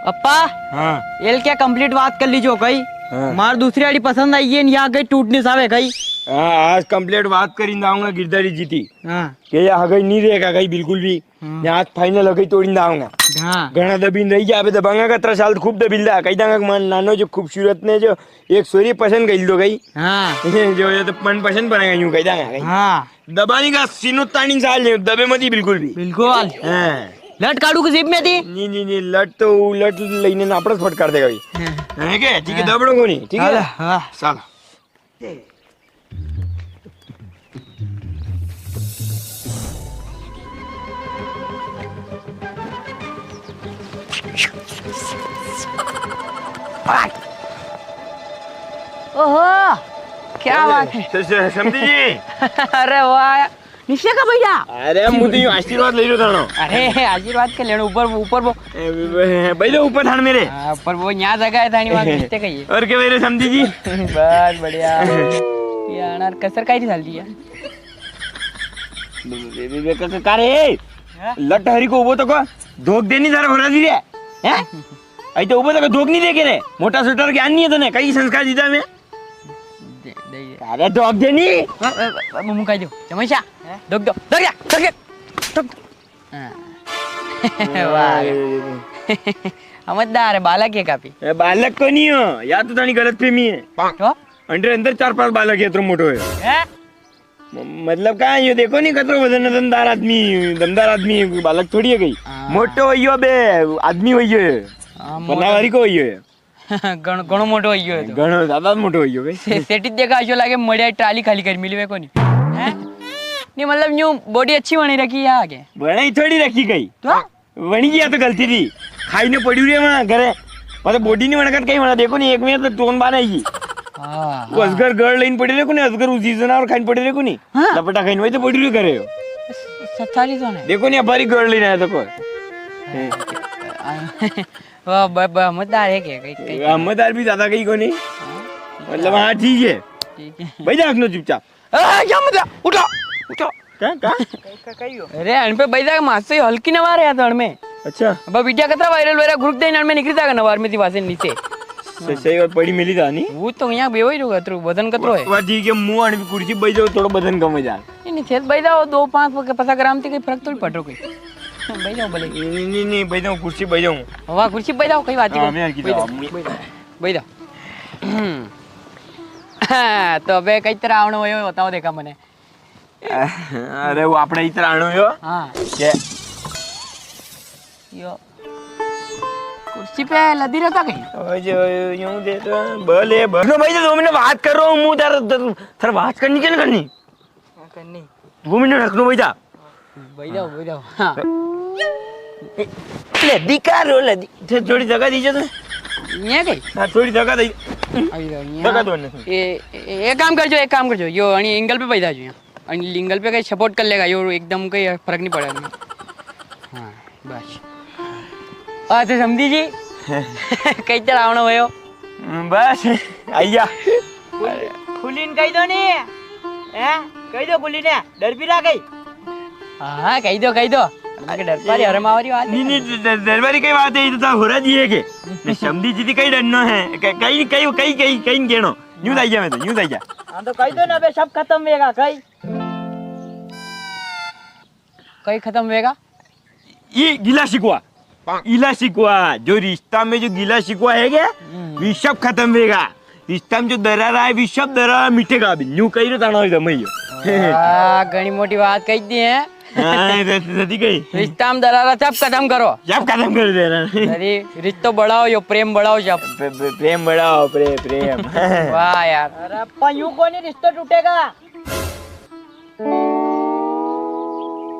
अप्पा हाँ एल क्या कंप्लीट बात कर लीजिए कई मार दूसरी आड़ी पसंद आई है यहाँ गई टूटने सावे कई हाँ आज कंप्लीट बात करी जाऊंगा गिरधारी जीती हाँ के यहाँ गई नहीं रहेगा कहीं बिल्कुल भी ने आज फाइनल गई तोड़ी जाऊंगा हाँ घना दबीन रही जा दबांगा का 3 साल खूब दबील दा कही दांगा मन नानो जो खूबसूरत ने जो एक सोरी पसंद कर दो गई हाँ जो ये तो मन पसंद बनेगा यूं कही दांगा हाँ दबानी का सीनो तानी साल नहीं दबे मत ही बिल्कुल भी बिल्कुल हाँ लट काटू की जिप में थी नहीं लट तो लट लेने ना अपना फटकार देगा भाई है क्या ठीक है दबड़ो को नहीं ठीक है हाँ साल ओहो क्या बात है समझी जी अरे वाह निश्चय का भैया अरे मुझे आशीर्वाद ले लो थानो अरे आशीर्वाद के लेने ऊपर ऊपर वो भाई तो ऊपर थान मेरे ऊपर वो यहाँ जगह है थानी वहाँ निश्चय का ही और क्या मेरे समझी जी बस बढ़िया यार कसर काय झाली या का रे लट हरी को उभो तो को धोक देनी जरा होरा दी रे हैं आई तो उभो तो धोक नहीं देके रे मोटा स्वेटर ज्ञान नहीं है तने कई संस्कार दीदा में अरे धोक देनी मम्मी काय देऊ चमचा धोक दो धोक समझदार है बालक है काफी बालक को नहीं हो या तो तानी गलत फहमी है तो अंदर 4-5 बालक है तो मोटो है मतलब का ये देखो नहीं कतरो वजन दमदार आदमी बालक थोड़ी है गई मोटो होइयो बे आदमी होइयो बनावारी को होइयो घणो मोटो होइयो तो घणो ज्यादा मोटो होइयो गई सेटित देखा आजो लागे मड़िया ट्राली खाली कर मिली वे कोनी नहीं मतलब न्यू बॉडी अच्छी बनी रखी है आगे बनी थोड़ी रखी गई तो बनी गया तो गलती थी खाई ने पड़ी रे वहां घरे मतलब बॉडी नहीं बनकर कहीं बना देखो नहीं एक में तो टोन बनाएगी वो असगर गर्ल लाइन पड़ी रे को नहीं असगर उसी जना और खाइन पड़ी रे को नहीं लपटा खाइन वही तो पड़ी रे करे हो सच्चाई तो नहीं देखो नहीं हमारी गर्ल लाइन आया तो को वाह मजेदार है क्या अहमदार भी ज्यादा कहीं को नहीं मतलब हाँ ठीक है ठीक है भाई जा रखना चुपचाप क्या मतलब उठो उठो क्या अरे अन पे बैठा मास से हल्की नवार है तो में अच्छा अब वीडियो कतरा वायरल वेरा ग्रुप दे में निकली था नवार में थी वासे नीचे सही बात पड़ी मिली था नहीं वो तो यहाँ बेवई रुका तो वजन कतरो है वाह ठीक है मुंह आने पे कुर्सी बैठ जाओ थोड़ा वजन कम हो जाए नहीं छेद बैठ जाओ 2-5 ग्राम थी कोई फर्क तो पड़ रहा कोई बैठ जाओ भले नहीं बैठ जाऊँ कुर्सी बैठ जाऊँ वाह कुर्सी बैठ जाओ कई बात नहीं बैठ जाओ तो अबे कई तरह आवणो होयो बताओ देखा मने अरे वो આપણે इतर આણો યો हां કે यो कुर्सी पे लदी रहता कहीं ओए यूं दे तो भले भनो भाई 2 मिनट बात कर रहा हूं मु थार बात करनी के करनी करनी 2 मिनट रखनो भाई जा बैठ जाओ हां लदी का रो लदी थोड़ी जगह दीजिए तो ये गई हां थोड़ी जगह दे जगह दो ने एक काम करजो यो आणि एंगल पे बैठा जो आणि लिंगल पे कहीं सपोर्ट कर लेगा यो एकदम कहीं फर्क नहीं पड़ेगा हाँ बस अच्छा समझी जी कई तरह आवणो होयो बस आइया खुलीन कही दो नहीं हैं कही दो खुली ने डर भी रहा गई हाँ कही दो डर पारी हरे मावारी बात नहीं दरबारी कई बात है तो हो रहा जी है के समझी जी कई डरनो है कई गेनो यूं दाइया मैं तो यूं दाइया हां तो कही दो ना बे सब खत्म होएगा कई खत्म होएगा ये गिला शिकवा जो रिश्ता में जो गिला शिकवा है क्या ये सब खत्म होएगा रिश्ता में जो दरार है भी सब दरार मिटेगा अभी न्यू कही रे ताना एकदम ही घनी मोटी बात कही दी है नदी कही रिश्ता में दरार सब खत्म करो सब खत्म कर दे रहा अरे रिश्तो बढ़ाओ यो प्रेम बढ़ाओ सब प्रेम बढ़ाओ प्रेम वाह यार अरे अप्पा यूं कोनी रिश्ता टूटेगा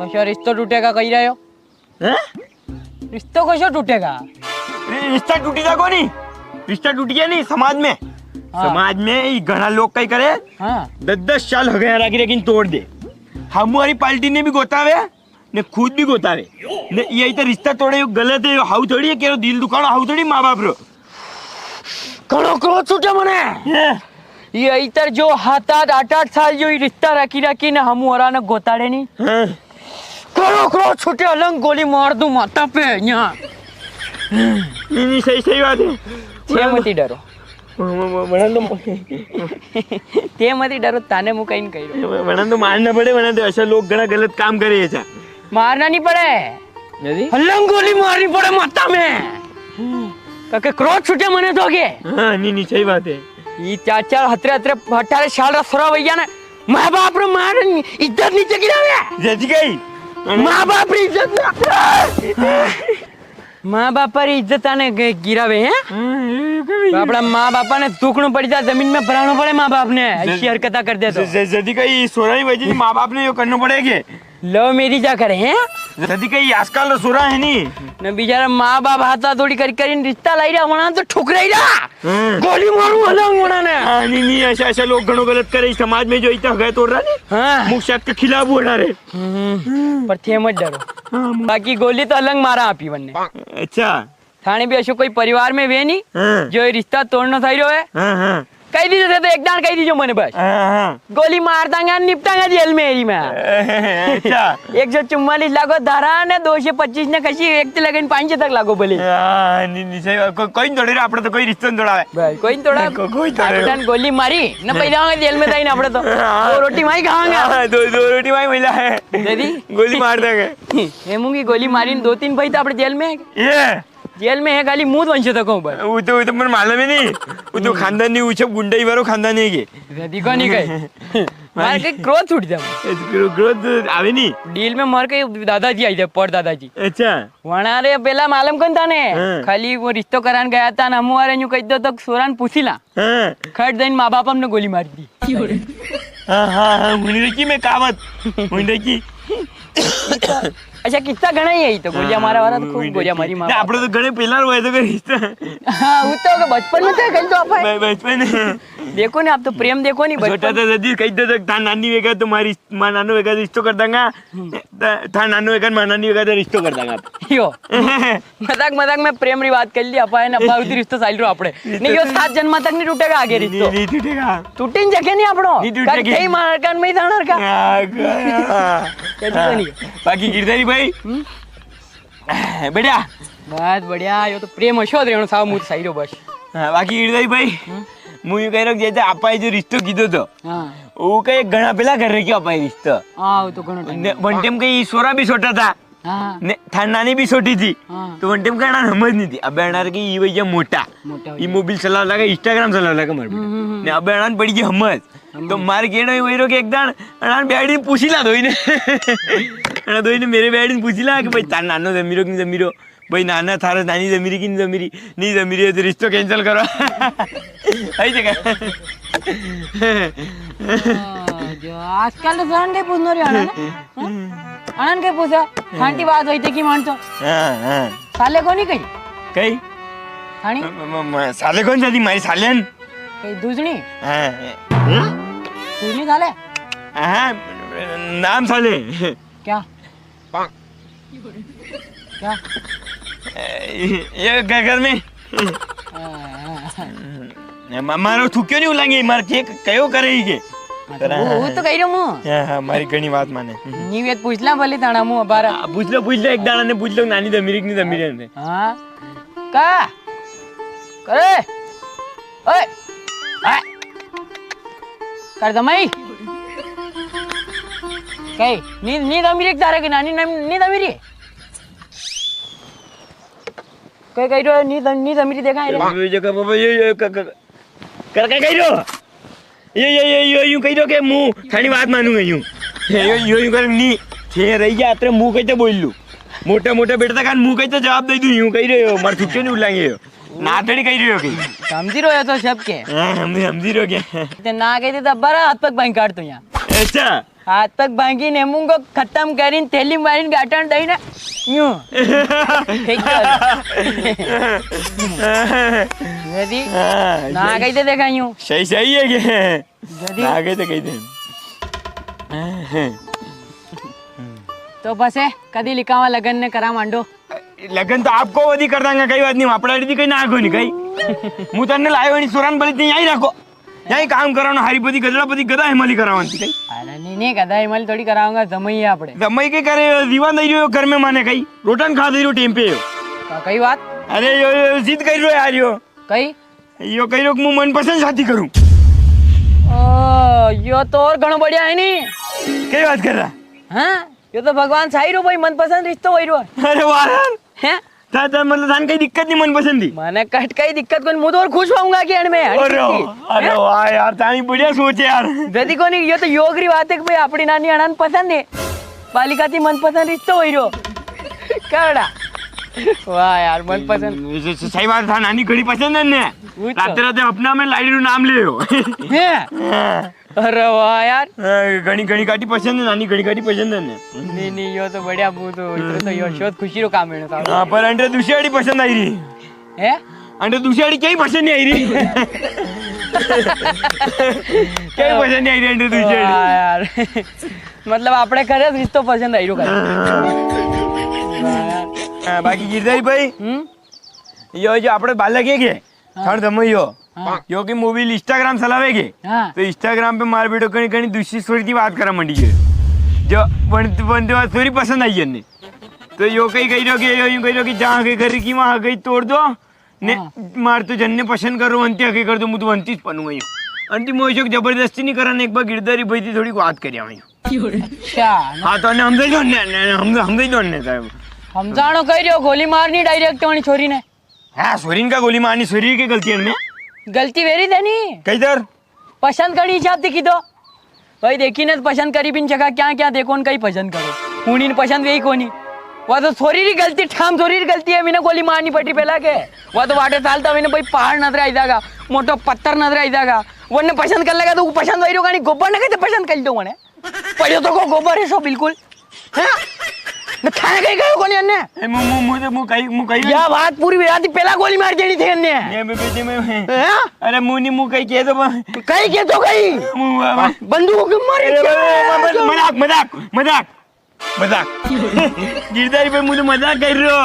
कशो रिश्तो टूटेगा कही रहे हो रिश्तो कशो टूटेगा रिश्ता टूटी जा कोनी रिश्ता टूट गया नहीं समाज में समाज में घना लोग कई करे 10 साल हो गए राखी लेकिन तोड़ दे हमारी पार्टी ने भी गोतावे ने खुद भी गोतावे ने यही तो रिश्ता तोड़े गलत है हाउ थोड़ी है केरो दिल दुखानो हाउ थोड़ी माँ बाप रो करो क्रोध छूटे मने ये इतर जो 7-8 साल जो रिश्ता रखी ने हम हरा ने गोताड़े नहीं करो क्रोध छूटे अलंग गोली मार दूं माथा पे यहाँ नहीं सही सही बात है। તે મતી ડરો वरना तो તે મતી ડરો તાને હું કઈ કર્યો वरना तो मारना पड़े, वरना तो ऐसा लोग घना गलत काम करे ऐसा मारना नहीं पड़े नहीं हल्लम गोली मारनी पड़े माता में काके क्रोध छूटे मने तो के हाँ नहीं सही बात है। ये 4 हतरे 18 साल रा सरा भैया ने माँ बाप रे मार इज्जत नीचे गिरावे जज गई माँ बाप री इज्जत माँ बाप री इज्जत आने गिरावे हैं આપણા મા બાપાને દુખણું પડી જાય જમીન में ભરાણું પડે મા બાપને ऐसी हरकता कर दे तो जदी कहीं सोरा वजह माँ बाप ने यो करना पड़ेगे लव मेरी जा करे हैं जदी कहीं आजकल सोरा है नहीं ને બિચારા મા બાપ હાથા થોડી કરીને રિશ્તા લઈ રહ્યા વણા તો ઠુકરાઈ રહ્યા ગોલી મારું હલાંગ વણાને हाँ नहीं ऐसा ऐसा लोग घणो गलत करे समाज में जो इतना गए तोड़ रहा नहीं हाँ मुख शायद के खिलाफ बोल रहे पर थे मत डरो बाकी गोली तो अलग मारा आपी बनने अच्छा थाने भी ऐसे कोई परिवार में वे नहीं हाँ जो ये रिश्ता तोड़ना था है हाँ हाँ कही दीजिए तो एक दान कही दीजिए मैंने बस हाँ गोली मार दांगा निपटांगा जेल में एरी में अच्छा 144 लागो धारा ने 225 ने कशी एक ते लगन 5 तक लागो बोले हाँ नहीं सही कोई तोड़े रे આપણે તો કોઈ રિશ્તો તોડાવે भाई कोई तोड़ा कोई तोड़े दान गोली मारी न पैदा जेल में दाई ना આપણે तो दो रोटी माई खाएंगे हाँ दो रोटी भाई मिला है दीदी गोली मार देंगे हेमूंगी गोली मारी 2-3 भाई तो આપણે जेल में ये जेल में है खाली मुंह वंशे तक ऊपर वो तो मन मालूम है नहीं वो तो खानदान नहीं ऊंचे गुंडाई वालों खानदान नहीं के देखो नहीं कहीं मार के क्रोध छूट जाए ग्रोथ आवे नहीं डील में मार के दादाजी आई थे पर दादाजी अच्छा वहां रे पहला मालूम कौन था ने हाँ। खाली वो रिश्तो करान गया था ना हमारे न्यू कह दो तो सोरान पूछीला हाँ खट दिन माँ बाप हमने गोली मार दी हाँ हाँ हाँ मुंडे की मैं कावत मुंडे की अच्छा किस्सा घना ही है तो गोलियां मारा वाला तो खूब गोलियां मारी माँ આપણે તો ઘણે પહેલા હોય તો રિશ્તા हाँ वो तो बचपन में थे कहीं तो आप બચપન देखो नहीं आप तो प्रेम देखो नहीं छोटा बचपन था जदी कही दो था नानी वेगा तो मारी मां नानो वेगा तो रिश्तो कर दूंगा था नानो वेगा मां नानी वेगा तो रिश्तो कर दूंगा यो मजाक में प्रेम री बात कर ली अपा है ना अपा उधर रिश्तो साइल रो आपड़े नहीं यो 7 जन्म तक नहीं टूटेगा आगे रिश्तो नहीं टूटेगा टूटे जगह नहीं आपड़ो नहीं टूटेगी। कहीं मार कान में ही जाणार का नहीं बाकी गिरधारी भाई बढ़िया बस बढ़िया यो तो प्रेम हशो रेणो साव मुत साई रो बस बाकी गिरधारी भाई હું એવું કહી રહ્યો જે આપાએ જે રિશ્તો કીધો તો हां वो કઈ ઘણા પેલા ઘરે કે અપાએ રિશ્તો हां वो तो घणो टाइम वन टाइम कई सोरा भी छोटा था हां ने था नानी भी छोटी थी हां तो वन टाइम कहना समझ नहीं थी अब अनार की ये भैया मोटा मोटा ये मोबाइल चलाव लगा इंस्टाग्राम चलाव लगा मार ने अब अनार पड़ी गई हमज तो मार केनो वही रो के एक दान अनार बैडी पूछी ला दोई ने अना दोई ने मेरे बैडी पूछी ला कि भाई तार नानो जमीरो कि जमीरो भाई नाना थारा नानी जमीरी की जमीरी नहीं जमीरी है तो रिश्तो कैंसिल करो आई जगह जो आजकल तो जान के पूछनो रे आनंद के पूछा खांटी बात होई थी की मानतो हां हां साले को नहीं कही कई खानी साले कौन जाती मारी सालेन कही दूसरी हां दूसरी साले हाँ नाम साले क्या क्या ये घर में મારો થૂક્યો નહીં ઉલાંગે માર કે કયો કરે ઈ કે वो तो कही रहा हूँ હા મારી ઘણી વાત માને नी वेत पूछला भले ताना मु बारा પૂછ લો એક દાડા ને પૂછ લો નાની દમીરી ની દમીરી ને हाँ का करे ओए आ कर दमाई कई नी दमीरी तारे की नानी नी दमीरी कई कही रो नी दमीरी देखा है ये जगह बाबा ये कर के कही रो ये यूं कही रो के मुंह थानी વાત માનું यूं यूं कर ની છે રહી ગયા અત્રે મું કઈ તો બોલ્યું મોટા મોટા બેટા કાન મું કઈ તો જવાબ દઈ દઉં यूं કહી રહ્યો માર થૂક્યો નહીં ઉલાંગે નાતડી કહી રહ્યો કે समझी रो तो सब के હા સમજી રહ્યો કે ते ना कहते तो बारा हाथ पग बांध काट तो यहाँ अच्छा हाथ पग बांधी ने मुंगो खत्म करीन थैली मारीन गाटन दई ने यूं फेंक यदि ना कहते देखा यूं सही है के यदि ना कहते कहते तो बस है कदी लिखावा लगन ने करा मांडो लगन तो आपको वधी कर देंगे कई बात नहीं आपड़ा दी कई ना आगो नहीं कई मु तन्ने लायो नहीं सुरान बली यहीं रखो यहीं काम करावनो हरिपति गजड़ापति गदा हिमाली करावनी कई अरे नहीं गदा हिमाली थोड़ी कराऊंगा जमई आपड़े जमई के करे दीवान दई रहो घर में माने कई रोटन खा दई रहो टेम पे कई बात अरे यो जिद कर रहा यार कई यो कह रहा मैं मनपसंद शादी करूं। यो तो और घणो बढ़िया है नी। क्या बात कर रहा? हाँ यो तो भगवान साई रो भाई मनपसंद रिश्तो वही रो। अरे वाह यार हैं था मतलब थान कई दिक्कत नहीं मनपसंद थी। मैंने कट कई दिक्कत कोनी मुझे और खुश होऊंगा कि एंड में अरे वाह यार तानी बढ़िया सोच है यार। जदी कोनी ये तो योग री बात है कि भाई अपनी नानी अणान पसंद है बालिका थी मनपसंद रिश्तो वही रो करड़ा। वाह यार मनपसंद सही बात था नानी घड़ी पसंद है ने रात रात अपना में लाइडी नु नाम ले हो। अरे वाह यार घणी घणी काटी पसंद है नानी घड़ी काटी पसंद है ने। नहीं यो तो बढ़िया बू तो इतना तो यो शोध खुशी रो काम है ना। हां पर अंडे दूसरी आड़ी पसंद आई रही है अंडे दूसरी आड़ी कहीं पसंद नहीं आई रही। कहीं पसंद नहीं आई रही अंडे दूसरी आड़ी यार मतलब आपने करे रिश्तो पसंद आई रो बाकी गिरधारी भाई यो जो આપણે બાલક હે કે થણ સમયો यो की मोबाइल इंस्टाग्राम चलावे के तो इंस्टाग्राम पे मार बेटो कहीं कहीं दूसरी स्टोरी की बात करा मंडी है जो बनते बात स्टोरी पसंद आई है तो यो कहीं कही रहो कि यो यूं कही रहो कि जहाँ के घर की वहाँ गई तोड़ दो ने मार तो जन्ने पसंद करो अंती आके कर दो मुझे तो अंती पनूंगा यो अंती मोशोक जबरदस्ती नहीं कराने एक बार गिरधारी भाई थी थोड़ी बात करिया मैं अच्छा हाँ तो हमसे जोड़ने हम जानो कह रहे हो गोली मारनी डायरेक्ट वाली छोरी ने। हाँ सोरीन का गोली मारनी सोरी की गलती है गलती वेरी देनी कई दर पसंद करनी हिसाब दिखी दो भाई देखी ने पसंद करी बिन जगह क्या क्या देखो कहीं पसंद करो उन्हीं पसंद वही कोनी वह तो छोरी री गलती ठाम छोरी री गलती है मैंने गोली मारनी पड़ी पहला के वह तो वाटे सालता मैंने भाई पहाड़ नजर आई जाएगा मोटो पत्थर नजर आई जाएगा वरने पसंद कर लगा तो पसंद वही रोगा नहीं गोबर ने कहते पसंद कर दो मैंने पढ़ो तो को गोबर है सो बिल्कुल है न खाने कहीं गयो कोनी अन्ने मु कहीं या बात पूरी रात पहला गोली मार देनी थी अन्ने अरे मुनी मु कहीं कह दो कहीं के तो कहीं बंदूक मारे मजाक मजाक मजाक मजाक गिरधारी पे मुझे मजाक कर रहे हो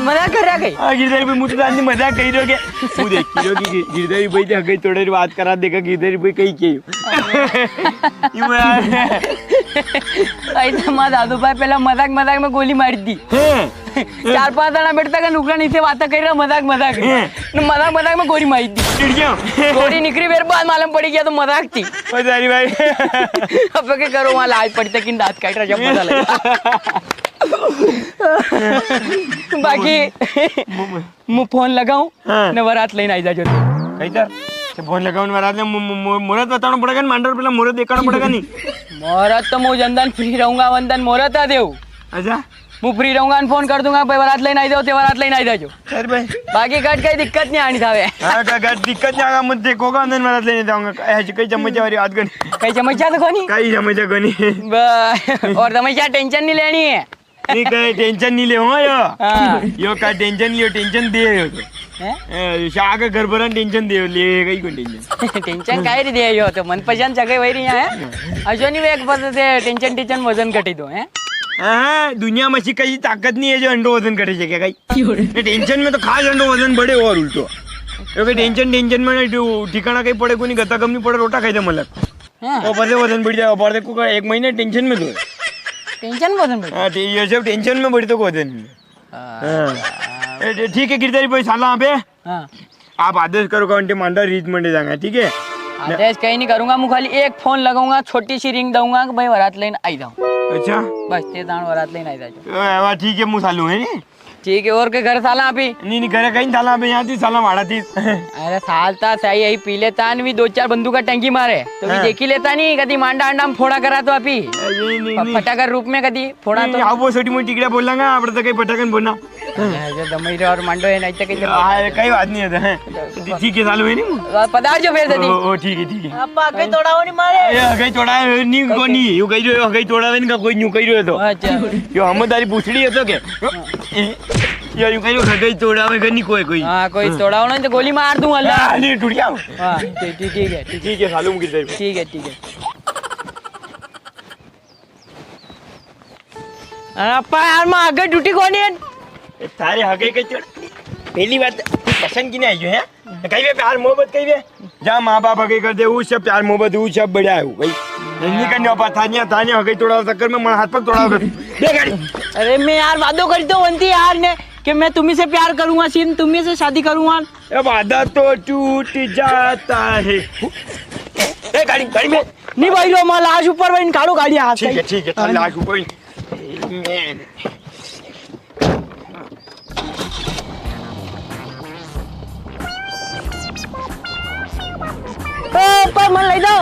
मजाक कर रहा कहीं गिरधारी पे मुझे तो मजाक कर रहे हो क्या मुझे देखी रहो कि गिरधारी भाई ने हगई तोड़े बात करा देगा गिरधारी भाई कहीं ऐसा माँ दादू भाई पहला मजाक मजाक में गोली मार दी 4-5 जना बैठता का नुकरा नीचे बात कर रहा मजाक मजाक मजाक मजाक में गोली मारी दी गोली निकली मेरे बाद मालूम पड़ी गया तो मजाक थी भाई अब क्या करो वहाँ लाज पड़ता कि दांत काट रहा जब मजा लगा बाकी मु फोन लगाऊं न वरात लेने आई जा जो कहीं तर फोन लगाऊं वरात ले मुहूर्त बताना पड़ेगा मांडर पहला मुहूर्त देखना पड़ेगा नहीं मुहूर्त तो मु जनधन फ्री रहूंगा वंदन मुहूर्त आ देऊ अच्छा मु फ्री रहूंगा फोन कर दूंगा भाई वरात लेने आई जाओ ते वरात लेने आई जाओ सर भाई बाकी कट कहीं दिक्कत नहीं आनी थावे हां का दिक्कत नहीं आगा मुझे देखोगा अंदर वरात लेने जाऊंगा ऐसे कई चम्मच वाली बात करनी कई चम्मच तो कोनी कई चम्मच कोनी और समस्या टेंशन नहीं लेनी है नहीं कहीं टेंशन नहीं ले यो का टेंशन लियो टेंशन दे यो तो शाह का घर पर टेंशन दे ले कहीं को टेंशन टेंशन काय रे दे यो तो मनपसंद जगह वही रही है अजो नहीं एक बात से टेंशन टेंशन वजन घटी दो हैं हाँ दुनिया में कई ताकत नहीं है जो अंडो वजन घटे सके कहीं टेंशन में तो खास अंडो वजन बढ़े और उल्टो क्योंकि टेंशन में ठिकाना कहीं पड़े को नहीं गता कम नहीं पड़े रोटा खाई दे मतलब ऊपर से वजन बढ़ जाए ऊपर देखो 1 महीने टेंशन में दो टेंशन वजन बढ़ हाँ ये सब टेंशन में बढ़ी तो वजन ठीक है गिरधारी भाई साला पे आप आदेश करो घंटे मांडा रीत मंडे जाएंगे ठीक है आदेश कहीं नहीं करूंगा मैं खाली एक फोन लगाऊंगा छोटी सी रिंग दूंगा कि भाई वरात लेने आई जाऊं अच्छा बस ते दान वरात लेने आई जाओ ठीक है मुँह सालू है नी ठीक है और के घर साला अभी नहीं घर कहीं साला पे यहाँ थी साला मारा थी अरे सालता सही यही पी लेता भी 2-4 बंदूक का टंकी मारे तो भी देख ही लेता नहीं कभी मांडा अंडा में फोड़ा करा तो अभी फटाकर रूप में कभी फोड़ा तो आप वो छोटी मोटी टिकड़ा बोलेंगे आप तो कहीं फटाकन बोलना दमई रे और मांडो है नहीं तो कहीं बात नहीं है ठीक है सालू है नी पदार्थ जो फिर ओ ठीक है अपा कहीं तोड़ाओ नहीं मारे कहीं तोड़ा नहीं को नहीं यू कही रहे कहीं तोड़ा नहीं का कोई न्यू कही रहे तो अच्छा यो हमदारी पूछड़ी है तो क्या यार यूं कहीं तोड़ा में करनी कोई हाँ कोई तोड़ाओ नहीं तो गोली मार दूं अल्लाह नहीं टूट गया हाँ ठीक है सालू मुझे ठीक है अपा यार मैं आगे ड्यूटी कौन है तारे हगे के पहली बात पसंद की नहीं आई है कहीं पे प्यार मोहब्बत कहीं पे જ્યાં મા બાપ હગી કરી દે એવું છે પ્યાર મોહબ્બત એવું છે बढ़िया है भाई नहीं करने पा थानिया हगई तोड़ा चक्कर में मन हाथ पग तोड़ा दे गाड़ी अरे मैं यार वादो करी तो बनती यार ने कि मैं तुम्ही से प्यार करूंगा सीन तुम्ही से शादी करूंगा ये वादा तो टूट जाता है ए गाड़ी में नहीं भाई लो मैं लाश ऊपर भाई काढ़ो गाड़ी हाथ ठीक है ताले लाश ऊपर अप्पा मन लई दो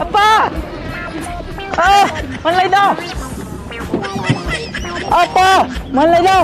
अप्पा मन लई दो अप्पा मन लई दो